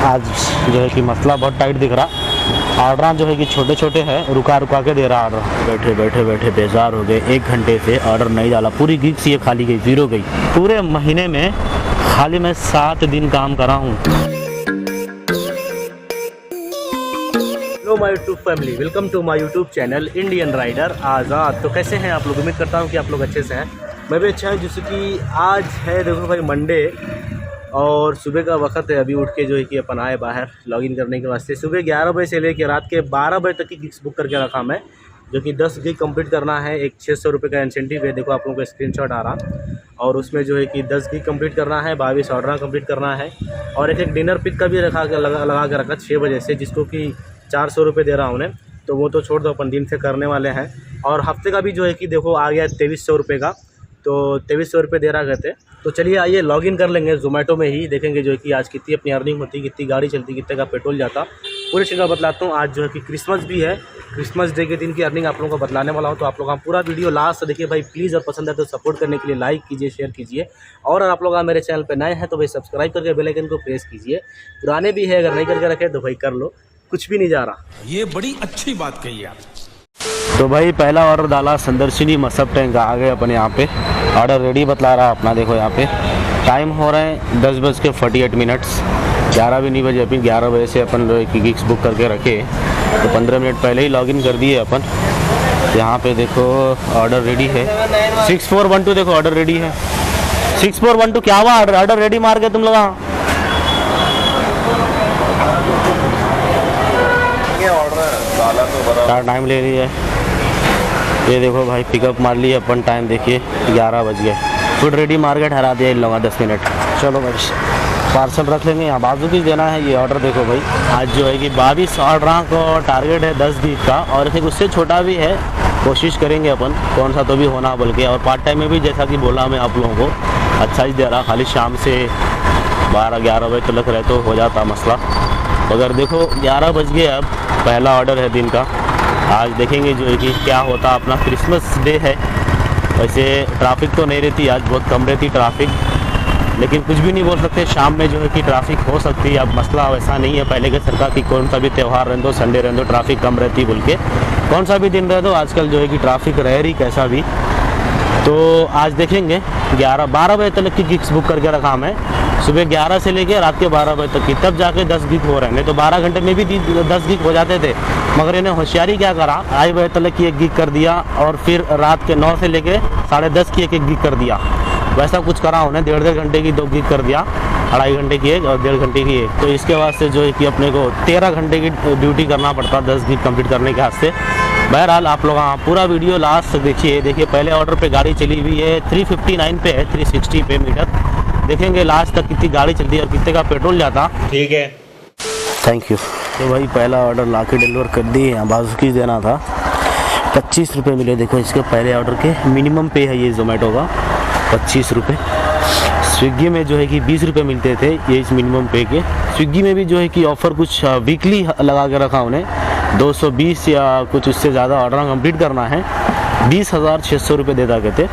आज जो है कि मसला बहुत टाइट दिख रहा। ऑर्डर जो है कि छोटे छोटे हैं, रुका रुका के दे रहा ऑर्डर। बैठे बैठे बेजार हो गए, 1 घंटे से ऑर्डर नहीं डाला। पूरी गिग सी खाली गई, 0 गई। पूरे महीने में खाली मैं 7 दिन काम करा हूँ। Hello my YouTube family, welcome to my YouTube channel Indian rider Azad. तो कैसे हैं आप लोग? उम्मीद करता हूं कि आप लोग अच्छे से हैं। मैं भी अच्छा हूं। जैसे कि आज है देखो भाई मंडे और सुबह का वक्त है। अभी उठ के जो है कि अपन आए बाहर लॉगिन करने के वास्ते। सुबह 11 बजे से लेकर रात के 12 बजे तक की गिग्स बुक करके रखा मैं, जो कि 10 गिग कंप्लीट करना है। एक 600 रुपये का इंसेंटिव है, देखो आप लोगों को स्क्रीनशॉट आ रहा। और उसमें जो है कि 10 गिग कंप्लीट करना है, 22 ऑर्डर कंप्लीट करना है। और एक डिनर पिक का भी लगा के रखा 6 बजे से, जिसको कि 400 रुपये दे रहा हूँ उन्हें। तो वो तो छोड़ दो, अपन दिन से करने वाले हैं। और हफ्ते का भी जो है कि देखो आ गया 2300 रुपये का, तो 2300 रुपये दे रहा कहते। तो चलिए आइए लॉगिन कर लेंगे ज़ोमैटो में ही, देखेंगे जो है कि आज कितनी अपनी अर्निंग होती, कितनी गाड़ी चलती, कितने का पेट्रोल जाता। पूरी चीज़ बतलाता हूँ। आज जो है कि क्रिसमस भी है, क्रिसमस डे के दिन की अर्निंग आप लोगों को बतलाने वाला हूँ। तो आप लोग पूरा वीडियो लास्ट से देखिए भाई प्लीज़। और पसंद है तो सपोर्ट करने के लिए लाइक कीजिए, शेयर कीजिए। और अगर आप लोग मेरे चैनल पर नए हैं तो भाई सब्सक्राइब करके बेल आइकन को प्रेस कीजिए। पुराने भी है, अगर नहीं करके रखे तो भाई कर लो, कुछ भी नहीं जा रहा। ये बड़ी अच्छी बात कही आप। तो भाई पहला ऑर्डर डाला संदर्शिनी मसब टैंक का। आ गए अपन यहाँ पे, ऑर्डर रेडी बतला रहा अपना। देखो यहाँ पे टाइम हो रहे हैं 10:48। 11 भी नहीं बजे, अभी 11 बजे से अपन की गिग्स बुक करके रखे, तो 15 मिनट पहले ही लॉगिन कर दिए अपन। यहाँ पे देखो ऑर्डर रेडी है 6412। देखो ऑर्डर रेडी है 6412। क्या हुआ? ऑर्डर रेडी मार के तुम लोग क्या टाइम ले रही है? ये देखो भाई पिकअप मार लिया अपन। टाइम देखिए 11 बज गए। फूड रेडी मार के ठहरा दिया इन लोगों 10 मिनट। चलो भाई पार्सल रख लेंगे। यहाँ बाजू की देना है ये ऑर्डर। देखो भाई आज जो है कि 22 ऑर्डर को टारगेट है 10 गिग का, और फिर उससे छोटा भी है। कोशिश करेंगे अपन कौन सा तो भी होना बोल के। और पार्ट टाइम में भी जैसा कि बोला मैं आप लोगों को अच्छा ही दे रहा। खाली शाम से 12-11 बजे तक रहे तो हो जाता मसला। मगर देखो 11 बज गए, अब पहला ऑर्डर है दिन का। आज देखेंगे जो है कि क्या होता। अपना क्रिसमस डे है, वैसे ट्रैफिक तो नहीं रहती आज, बहुत कम रहती ट्रैफिक। लेकिन कुछ भी नहीं बोल सकते, शाम में जो है कि ट्रैफिक हो सकती है। अब मसला वैसा नहीं है पहले के सरकार की कौन सा भी त्यौहार रह दो, संडे रह दो, ट्रैफिक कम रहती बोल के। कौन सा भी दिन रह दो आजकल जो है कि ट्रैफिक रह रही कैसा भी। तो आज देखेंगे 11-12 बजे तक की गिग्स बुक करके रखा मैं। सुबह 11 से लेकर रात के 12 बजे तक की, तब जाके 10 गिग हो रहे हैं। नहीं तो 12 घंटे में भी 10 गिग हो जाते थे। मगर इन्हें होशियारी क्या करा, 2:30 बजे तक की 1 गिग कर दिया, और फिर रात के 9 से लेकर 10:30 की 1 गिग कर दिया। वैसा कुछ करा उन्हें। 1.5 घंटे की 2 गिग कर दिया, 2.5 घंटे की 1 और 1.5 घंटे की 1। तो इसके वास्ते जो है कि अपने को 13 घंटे की ड्यूटी करना पड़ता 10 गिग कंप्लीट करने के वास्ते। बहरहाल आप लोग पूरा वीडियो लास्ट तक देखिए। देखिए पहले ऑर्डर पे गाड़ी चली हुई है 359 पे है, 360 पे मीटर। देखेंगे लास्ट तक कितनी गाड़ी चलती है और कितने का पेट्रोल जाता। ठीक है, थैंक यू। तो भाई पहला ऑर्डर ला के डिलीवर कर दिए। यहाँ बाजू की देना था, 25 रुपये मिले। देखो इसके पहले ऑर्डर के मिनिमम पे है ये ज़ोमैटो का 25 रुपये। स्विगी में जो है कि 20 रुपये मिलते थे ये इस मिनिमम पे के। स्विगी में भी जो है कि ऑफ़र कुछ वीकली लगा के रखा उन्हें, 220 या कुछ उससे ज़्यादा ऑर्डर कंप्लीट करना है 20,600 रुपये देता कहते।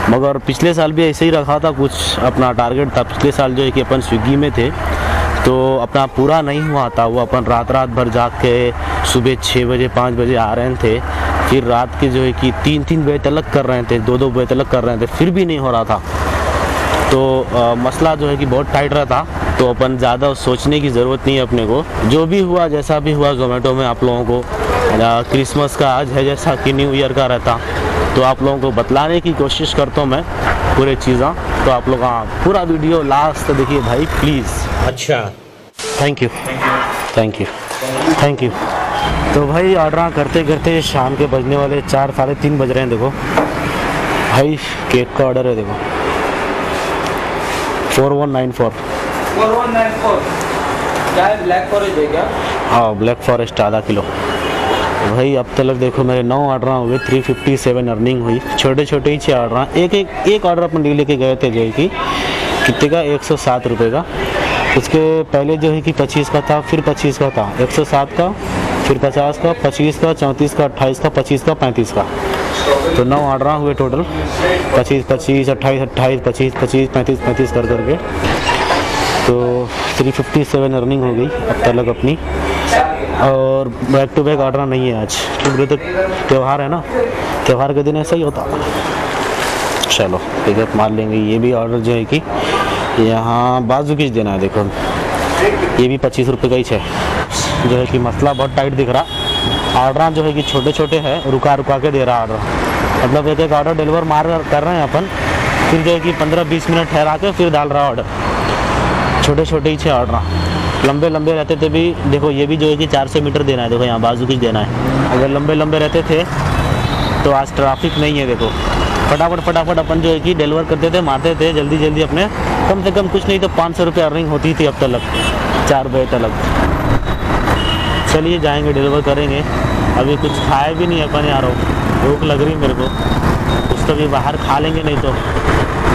मगर पिछले साल भी ऐसे ही रखा था, कुछ अपना टारगेट था। पिछले साल जो है कि अपन स्विगी में थे तो अपना पूरा नहीं हुआ था। वो अपन रात भर जाग के सुबह 6 बजे 5 बजे आ रहे थे, फिर रात के जो है कि 3-3 बजे तक कर रहे थे, 2-2 बजे तक कर रहे थे, फिर भी नहीं हो रहा था। तो मसला जो है कि बहुत टाइट रहा था। तो अपन ज़्यादा सोचने की ज़रूरत नहीं है अपने को। जो भी हुआ जैसा भी हुआ ज़ोमैटो में आप लोगों को क्रिसमस का आज है जैसा कि न्यू ईयर का रहता, तो आप लोगों को बतलाने की कोशिश करता हूँ मैं पूरे चीज़ें। तो आप लोग पूरा वीडियो लास्ट देखिए भाई प्लीज़। अच्छा, thank you thank you thank you. तो भाई ऑर्डर करते करते शाम के बजने वाले 4-3:30 बज रहे हैं। देखो भाई केक का ऑर्डर है, देखो 4194। 4194 क्या है? ब्लैक फॉरेस्ट है क्या? हाँ ब्लैक फॉरेस्ट आधा किलो। भाई अब तक देखो मेरे 9 ऑर्डर हुए, 357 अर्निंग हुई। छोटे छोटे ही 6 ऑर्डर। एक ऑर्डर अपन लेके गए थे जो है कि कितने का, 107 रुपये का। उसके पहले जो है कि 25 का था, फिर 25 का था, 107 का, फिर 50 का, 25 का, 34 का, 28 का, 25 का, 35 का। तो 9 ऑर्डर हुए टोटल, 25, 25, 28, 28, 25, 25, 35, 35 कर करके। तो 357 अर्निंग हो गई अब तक अपनी। और बैक टू बैक ऑर्डर नहीं है आज, क्योंकि तो त्यौहार है ना, त्यौहार के दिन ऐसा ही होता। चलो पिकअप मार लेंगे। ये भी ऑर्डर जो है कि यहाँ बाजू की देना है, देखो ये भी 25 रुपये का ही है। जो है कि मसला बहुत टाइट दिख रहा। ऑर्डर जो है कि छोटे छोटे है, रुका रुका के दे रहा ऑर्डर, मतलब एक एक ऑर्डर डिलीवर मार कर रहे हैं अपन, फिर जो है कि 15-20 मिनट ठहरा के फिर डाल रहा ऑर्डर। छोटे छोटे ही 6 ऑर्डर, लंबे लंबे रहते थे भी देखो, ये भी जो है कि 400 मीटर देना है, देखो यहाँ बाजू की देना है। अगर लंबे लंबे रहते थे तो आज ट्रैफिक नहीं है, देखो फटाफट अपन जो है कि डिलीवर करते थे, मारते थे जल्दी जल्दी अपने। कम से कम कुछ नहीं तो 500 रुपये अर्निंग होती थी अब तक 4 बजे तक। चलिए जाएंगे डिलीवर करेंगे। अभी कुछ खाए भी नहीं अपन यार, भूख लग रही मेरे को, कुछ तो भी बाहर खा लेंगे, नहीं तो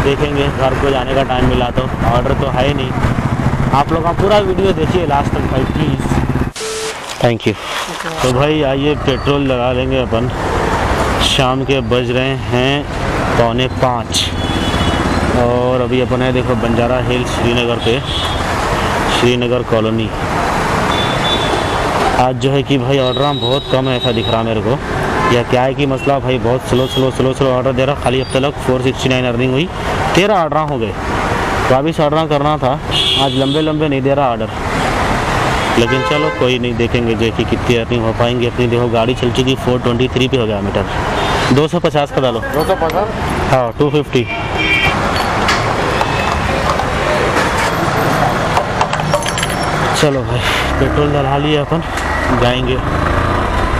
देखेंगे घर को जाने का टाइम मिला तो। ऑर्डर तो है ही नहीं। आप लोग पूरा वीडियो देखिए लास्ट तक भाई प्लीज़, थैंक यू। तो भाई आइए पेट्रोल लगा लेंगे अपन। शाम के बज रहे हैं 4:45 और अभी अपन है देखो बंजारा हिल्स श्रीनगर पे, श्रीनगर कॉलोनी। आज जो है कि भाई ऑर्डर बहुत कम है ऐसा दिख रहा मेरे को, या क्या है कि मसला भाई बहुत स्लो ऑर्डर दे रहा। खाली अब तक 469 अर्निंग हुई, 13 ऑर्डर हो गए, 22 ऑर्डर करना था। आज लंबे लंबे नहीं दे रहा ऑर्डर, लेकिन चलो कोई नहीं, देखेंगे जो कि कितनी अर्निंग हो पाएंगे अपनी। देखो गाड़ी चल चुकी 423 पे हो गया मीटर। 250 का डालो, 250, हाँ 250। चलो भाई पेट्रोल डला लिया अपन, जाएंगे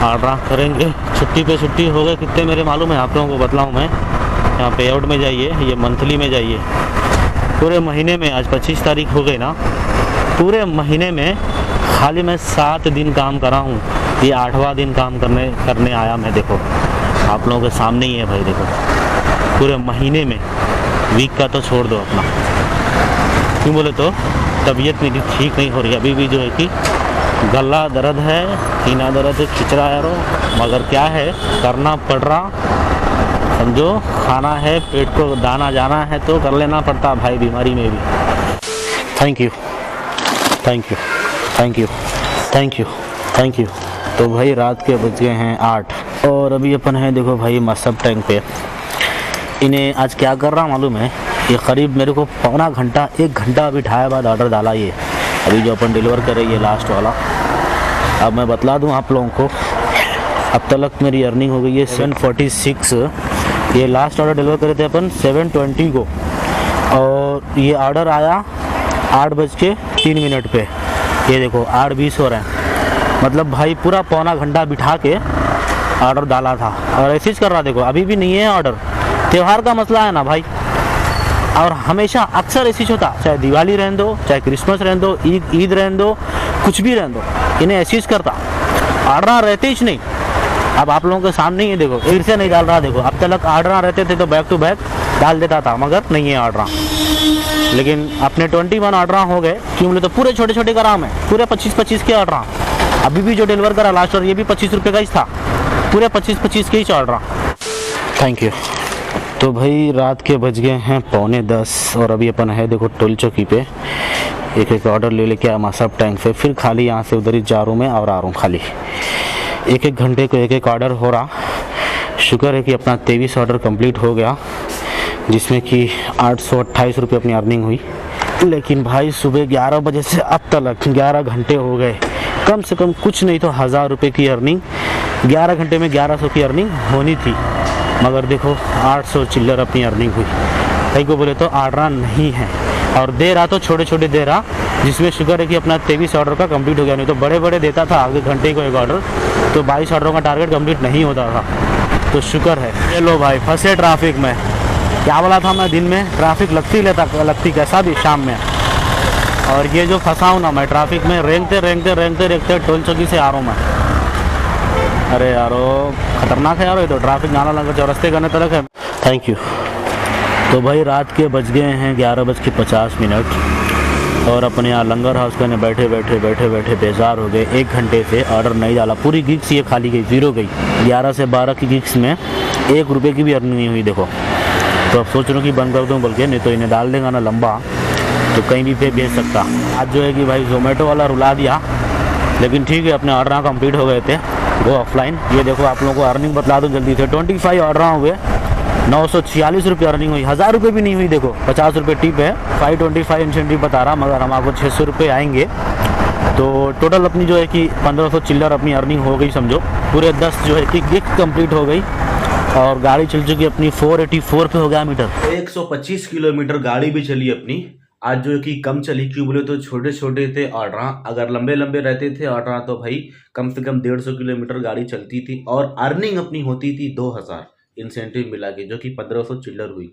ऑर्डर करेंगे। छुट्टी पे छुट्टी हो गए कितने मेरे मालूम है, आप लोगों को बतलाऊँ मैं। यहाँ पे आउट में जाइए, ये मंथली में जाइए। पूरे महीने में आज 25 तारीख हो गई ना, पूरे महीने में खाली मैं 7 दिन काम करा हूँ। ये 8वां दिन काम करने आया मैं, देखो आप लोगों के सामने ही है भाई। देखो पूरे महीने में, वीक का तो छोड़ दो अपना, क्यों बोले तो तबीयत मेरी ठीक नहीं हो रही अभी भी। जो है कि गला दर्द है, सीना दर्द है, खिंच रहा है, मगर क्या है करना पड़ रहा, समझो। खाना है, पेट को दाना जाना है तो कर लेना पड़ता भाई, बीमारी में भी। Thank you thank you thank you thank you thank you. तो भाई रात के बज गए हैं 8 और अभी अपन है देखो भाई मसब टैंक पे। इन्हें आज क्या कर रहा मालूम है, ये करीब मेरे को पौना घंटा 1 घंटा बिठाया बाद ऑर्डर डाला। ये अभी जो अपन डिलीवर कर रही है लास्ट वाला। अब मैं बतला दूं आप लोगों को, अब तक मेरी अर्निंग हो गई है 746। ये लास्ट ऑर्डर डिलीवर करे थे अपन 720 को, और ये ऑर्डर आया 8:03 पे। ये देखो 8:20 हो रहे हैं, मतलब भाई पूरा पौना घंटा बिठा के ऑर्डर डाला था। और ऐसे ही कर रहा, देखो अभी भी नहीं है ऑर्डर। त्यौहार का मसला है ना भाई, और हमेशा अक्सर ऐसी होता, चाहे दिवाली रहने दो, चाहे क्रिसमस रहने दो, ईद रहने दो, कुछ भी रहने दो, इन्हें ऐसी करता ऑर्डर रहते ही नहीं। अब आप लोगों के सामने ही देखो, फिर से नहीं डाल रहा। देखो अब तक ऑर्डर रहते थे तो बैक टू बैक डाल देता था, मगर नहीं है ऑर्डर। लेकिन अपने 21 ऑर्डर हो गए, क्यों बोले तो पूरे छोटे छोटे का राम है, पूरे 25-25 के ऑर्डर। अभी भी जो डिलीवर करा लास्ट और ये भी 25 रुपये का ही था, पूरे 25-25 के ही ऑर्डर। Thank you. तो भाई रात के बज गए हैं 9:45 और अभी अपन है देखो टोल चौकी पे। एक ऑर्डर ले लेके आया मसब टैंक से, फिर खाली यहाँ से उधर ही जा रहा हूँ मैं और आ रहा हूँ खाली। एक घंटे को एक ऑर्डर हो रहा। शुक्र है कि अपना 23 ऑर्डर कंप्लीट हो गया, जिसमें कि 828 रुपये अपनी अर्निंग हुई। लेकिन भाई सुबह 11 बजे से अब तक 11 घंटे हो गए, कम से कम कुछ नहीं तो 1000 रुपये की अर्निंग 11 घंटे में 1100 की अर्निंग होनी थी, मगर देखो 800 चिल्लर अपनी अर्निंग हुई। कहीं को बोले तो ऑर्डर नहीं है, और दे रहा तो छोटे छोटे दे रहा, जिसमें शुक्र है कि अपना 23 ऑर्डर का कंप्लीट हो गया। नहीं तो बड़े बड़े देता था आगे घंटे को एक ऑर्डर, तो 22 ऑर्डरों का टारगेट कंप्लीट नहीं होता था। तो शुक्र है। ये लो भाई फंसे ट्रैफिक में। क्या बोला था मैं, दिन में ट्रैफिक लगती कैसा भी शाम में। और ये जो फंसा हूँ ना मैं ट्रैफिक में, रेंगते टोल चौकी से आ रहा हूँ मैं। अरे यारो खतरनाक है यार, ये तो ट्रैफिक जाना लगा चौरस्ते करने तक है। Thank you. तो भाई रात के बज गए हैं 11:50 और अपने यहाँ लंगर हाउस करने बैठे बेजार हो गए। 1 घंटे से ऑर्डर नहीं डाला, पूरी गिग्स ये खाली गई, 0 गई। 11 से 12 की गिग्स में 1 रुपये की भी अर्निंग नहीं हुई देखो। तो अब सोच रहा हूँ कि बंद कर दूँ बोल के, नहीं तो इन्हें डाल देगा ना लंबा, तो कहीं भी पे भेज सकता। आज जो है कि भाई जोमेटो वाला रुला दिया, लेकिन ठीक है, अपने ऑर्डर कंप्लीट हो गए थे, वो ऑफलाइन। ये देखो आप लोगों को अर्निंग बतला दूँ जल्दी से। 25 ऑर्डर हुए, 946 रुपये अर्निंग हुई, 1000 रुपये भी नहीं हुई। देखो 50 रुपये टिप है, 525 इंसेंटिव बता रहा, मगर हम आपको 600 रुपये आएंगे। तो टोटल अपनी जो है कि 1500 चिल्लर अपनी अर्निंग हो गई समझो। पूरे 10 जो है कि गिफ्ट कंप्लीट हो गई और गाड़ी चल चुकी अपनी 484 पे हो गया मीटर। 125 किलोमीटर गाड़ी भी चली अपनी। आज जो है कि कम चली, क्यों बोले तो छोटे छोटे थे ऑर्डर, अगर लंबे लंबे रहते थे ऑर्डर तो भाई कम से कम 150 किलोमीटर गाड़ी चलती थी और अर्निंग अपनी होती थी 2000 इंसेंटिव मिला के, जो कि 1500 चिल्लर हुई।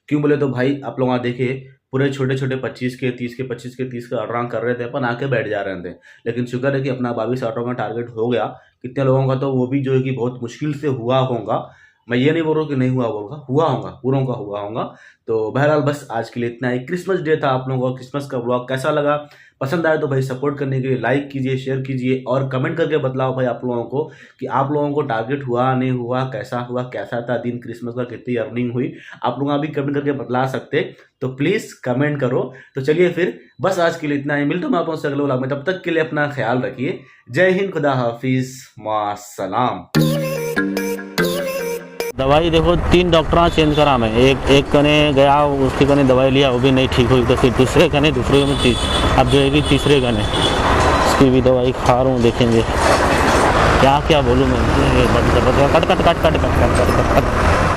क्यों बोले तो भाई आप लोग देखे पूरे छोटे छोटे 25 के 30 के 25 के 30 के ऑर्डर कर रहे थे, अपन आके बैठ जा रहे थे। लेकिन शुक्र है कि अपना 22 ऑर्डर का टारगेट हो गया। कितने लोगों का तो वो भी जो है कि बहुत मुश्किल से हुआ होगा, मैं ये नहीं बोल रहा हूँ कि नहीं हुआ होगा, हुआ होगा, पूरों का हुआ होगा। तो बहरहाल बस आज के लिए इतना ही। क्रिसमस डे था, आप लोगों का क्रिसमस का व्लॉग कैसा लगा, पसंद आए तो भाई सपोर्ट करने के लिए लाइक कीजिए, शेयर कीजिए और कमेंट करके बतलाओ भाई आप लोगों को कि आप लोगों को टारगेट हुआ नहीं हुआ, कैसा था दिन क्रिसमस का, कितनी अर्निंग हुई, आप लोग अभी कमेंट करके बतला सकते, तो प्लीज़ कमेंट करो। तो चलिए फिर बस आज के लिए इतना ही, मिलता हूँ मैं आप लोगों से अगले व्लॉग में। तब तक के लिए अपना ख्याल रखिए। जय हिंद, खुदा हाफिज, मास्सलाम। दवाई देखो 3 डॉक्टर चेंज करा मैं, एक कने गया, उसके कने दवाई लिया, वो भी नहीं ठीक हुई, तो फिर दूसरे कने में अब जो है कि तीसरे कने उसकी भी दवाई खा रहा हूँ। देखेंगे क्या क्या बोलूँ मैं, cut cut cut cut cut cut cut cut cut cut.